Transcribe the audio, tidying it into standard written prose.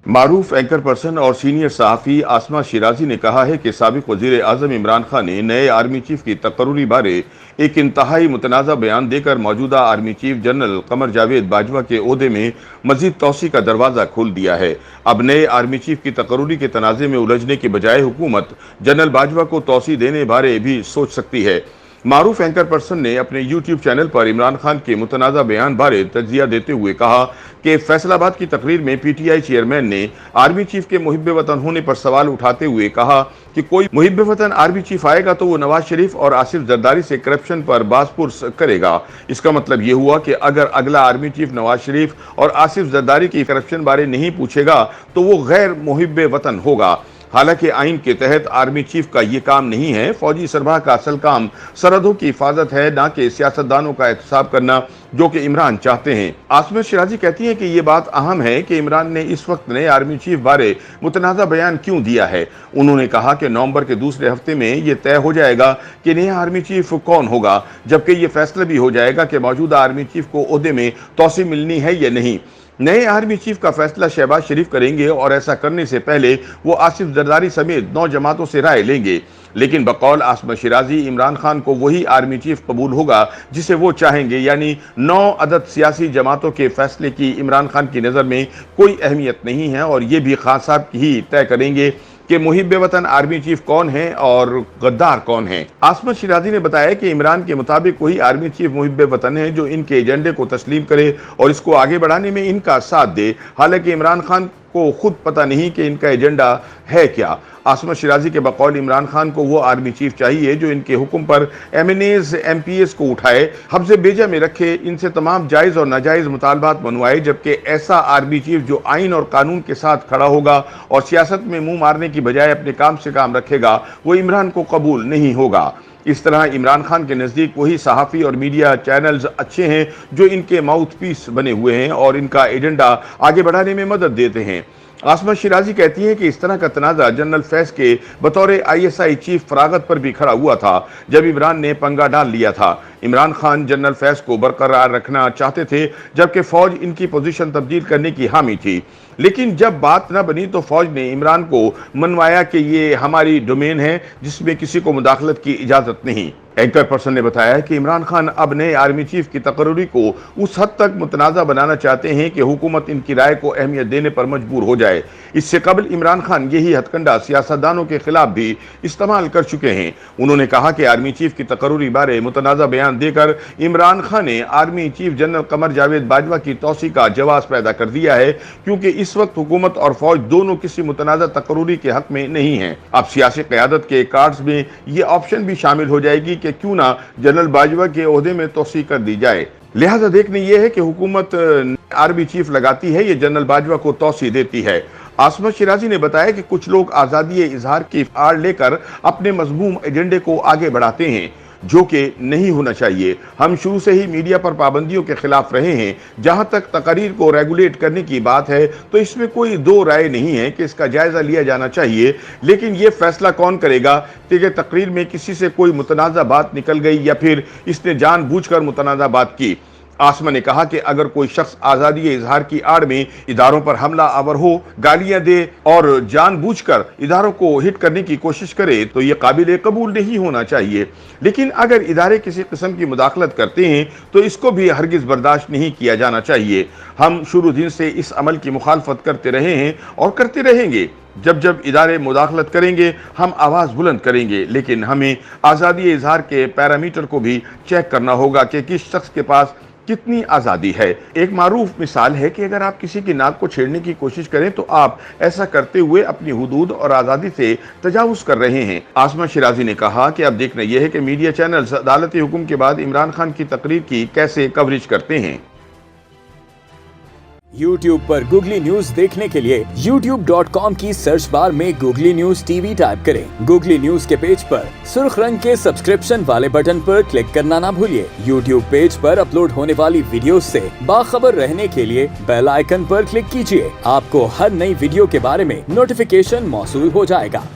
मारूफ anchor person और senior सहाफ़ी आसमा शिराजी ने कहा है कि साबिक वज़ीर आज़म इमरान खान ने नए आर्मी चीफ की तकर्रुरी बारे एक इंतहाई मुतनाज़ा बयान देकर मौजूदा army chief general Qamar Javed Bajwa के ओहदे में मजीद तौसी का दरवाज़ा खोल दिया है। अब नए आर्मी चीफ की तकर्रुरी के तनाज़े में उलझने के बजाय हुकूमत जनरल बाजवा को तौसी देने बारे भी सोच सकती है। मारूफ एंकर पर्सन ने अपने यूट्यूब चैनल पर इमरान खान के मुतनाज़ा बयान बारे तज्जिया देते हुए कहा कि फैसलाबाद की तकरीर में पीटीआई चेयरमैन ने आर्मी चीफ के मुहिब्बे वतन होने पर सवाल उठाते हुए कहा कि कोई मुहिब्बे वतन आर्मी चीफ आएगा तो वो नवाज शरीफ और आसिफ जरदारी से करप्शन पर बासपुरस करेगा। इसका मतलब ये हुआ कि अगर अगला आर्मी चीफ नवाज शरीफ और आसिफ जरदारी की करप्शन बारे नहीं पूछेगा तो वो गैर मुहिब्बे वतन होगा। हालांकि आइन के तहत आर्मी चीफ का ये काम नहीं है। फौजी सरबराह का असल काम सरहदों की हिफाजत है, ना कि सियासतदानों का एहतसाब करना, जो कि इमरान चाहते हैं। आसमा शिराजी कहती हैं कि ये बात अहम है कि इमरान ने इस वक्त नए आर्मी चीफ बारे मुतनाज़ा बयान क्यों दिया है। उन्होंने कहा कि नवंबर के दूसरे हफ्ते में ये तय हो जाएगा कि नया आर्मी चीफ कौन होगा, जबकि ये फैसला भी हो जाएगा कि मौजूदा आर्मी चीफ को ओहदे में तौसी मिलनी है या नहीं। नए आर्मी चीफ का फैसला शहबाज शरीफ करेंगे और ऐसा करने से पहले वो आसिफ जरदारी समेत 9 जमातों से राय लेंगे। लेकिन बकौल आसमा शिराजी इमरान खान को वही आर्मी चीफ कबूल होगा जिसे वो चाहेंगे, यानी 9 अदद सियासी जमातों के फैसले की इमरान खान की नज़र में कोई अहमियत नहीं है और ये भी खान साहब ही तय करेंगे कि मुहिब्बे वतन आर्मी चीफ कौन है और गद्दार कौन है। आसमा शिराजी ने बताया कि इमरान के मुताबिक वही आर्मी चीफ मुहिब्बे वतन है जो इनके एजेंडे को तस्लीम करे और इसको आगे बढ़ाने में इनका साथ दे। हालांकि इमरान खान को खुद पता नहीं कि इनका एजेंडा है क्या। आसमा शिराजी के बकौल इमरान खान को वो आर्मी चीफ चाहिए जो इनके हुक्म पर MNAs MPs को उठाए, हब्से बेजा में रखे, इनसे तमाम जायज़ और नाजायज़ मुतालबात मनवाए, जबकि ऐसा आर्मी चीफ जो आइन और कानून के साथ खड़ा होगा और सियासत में मुंह मारने की बजाय अपने काम से काम रखेगा, वो इमरान को कबूल नहीं होगा। इस तरह इमरान खान के नज़दीक वही सहाफ़ी और मीडिया चैनल्स अच्छे हैं जो इनके माउथ पीस बने हुए हैं और इनका एजेंडा आगे बढ़ाने में मदद देते हैं। आसमा शिराजी कहती हैं कि इस तरह का तनाज़ा जनरल फैज़ के बतौर ISI चीफ फरागत पर भी खड़ा हुआ था जब इमरान ने पंगा डाल लिया था। इमरान खान जनरल फैज़ को बरकरार रखना चाहते थे, जबकि फ़ौज इनकी पोजीशन तब्दील करने की हामी थी। लेकिन जब बात न बनी तो फ़ौज ने इमरान को मनवाया कि ये हमारी डोमेन है जिसमें किसी को मुदाखलत की इजाज़त नहीं। एंकर पर्सन ने बताया कि इमरान खान अब नए आर्मी चीफ की तकर्रुरी को उस हद तक मुतनाज़ा बनाना चाहते हैं कि हुकूमत इनकी राय को अहमियत देने पर मजबूर हो जाए। इससे कबल इमरान खान यही हथकंडा सियासतदानों के खिलाफ भी इस्तेमाल कर चुके हैं। उन्होंने कहा कि आर्मी चीफ की तकर्रुरी बारे मुतनाज़ा बयान देकर इमरान खान ने army chief general Qamar Javed Bajwa की तौसी का जवाब पैदा कर दिया है, क्योंकि इस वक्त हुकूमत और फौज दोनों किसी मुतनाज़ा तकर्रुरी के हक में नहीं है। अब सियासी क़यादत के कार्ड्स में ये ऑप्शन भी शामिल हो जाएगी कि क्यों ना जनरल बाजवा के ओहदे में तौसी कर दी जाए। लिहाजा देखने ये है कि हुकूमत आर्मी चीफ लगाती है या जनरल बाजवा को तौसी देती है। आसमा शिराजी ने बताया कि कुछ लोग आज़ादी इजहार की आड़ लेकर अपने मज़मूम एजेंडे को आगे बढ़ाते हैं, जो कि नहीं होना चाहिए। हम शुरू से ही मीडिया पर पाबंदियों के खिलाफ रहे हैं। जहां तक तकरीर को रेगुलेट करने की बात है तो इसमें कोई दो राय नहीं है कि इसका जायजा लिया जाना चाहिए, लेकिन ये फैसला कौन करेगा कि तकरीर में किसी से कोई मुतनाज़ा बात निकल गई या फिर इसने जानबूझकर मुतनाज़ा बात की। आसमा ने कहा कि अगर कोई शख्स आज़ादी इजहार की आड़ में इदारों पर हमला आवर हो, गालियां दे और जानबूझकर इदारों को हिट करने की कोशिश करे तो ये काबिल कबूल नहीं होना चाहिए। लेकिन अगर इदारे किसी किस्म की मुदाखलत करते हैं तो इसको भी हरगिज़ बर्दाश्त नहीं किया जाना चाहिए। हम शुरू दिन से इस अमल की मुखालफत करते रहे हैं और करते रहेंगे। जब जब इदारे मुदाखलत करेंगे हम आवाज़ बुलंद करेंगे, लेकिन हमें आज़ादी इजहार के पैरामीटर को भी चेक करना होगा कि किस शख्स के पास कितनी आज़ादी है। एक मारूफ मिसाल है कि अगर आप किसी की नाक को छेड़ने की कोशिश करें तो आप ऐसा करते हुए अपनी हुदूद और आज़ादी से तजावुज़ कर रहे हैं। आसमा शिराजी ने कहा कि अब देखना यह है कि मीडिया चैनल्स अदालती हुक्म के बाद इमरान खान की तकरीर की कैसे कवरेज करते हैं। YouTube पर गूगली न्यूज देखने के लिए youtube.com की सर्च बार में गूगली न्यूज TV टाइप करें। गूगली न्यूज के पेज पर सुर्ख रंग के सब्सक्रिप्शन वाले बटन पर क्लिक करना ना भूलिए। YouTube पेज पर अपलोड होने वाली वीडियोस से बाखबर रहने के लिए बेल आइकन पर क्लिक कीजिए। आपको हर नई वीडियो के बारे में नोटिफिकेशन मौसूल हो जाएगा।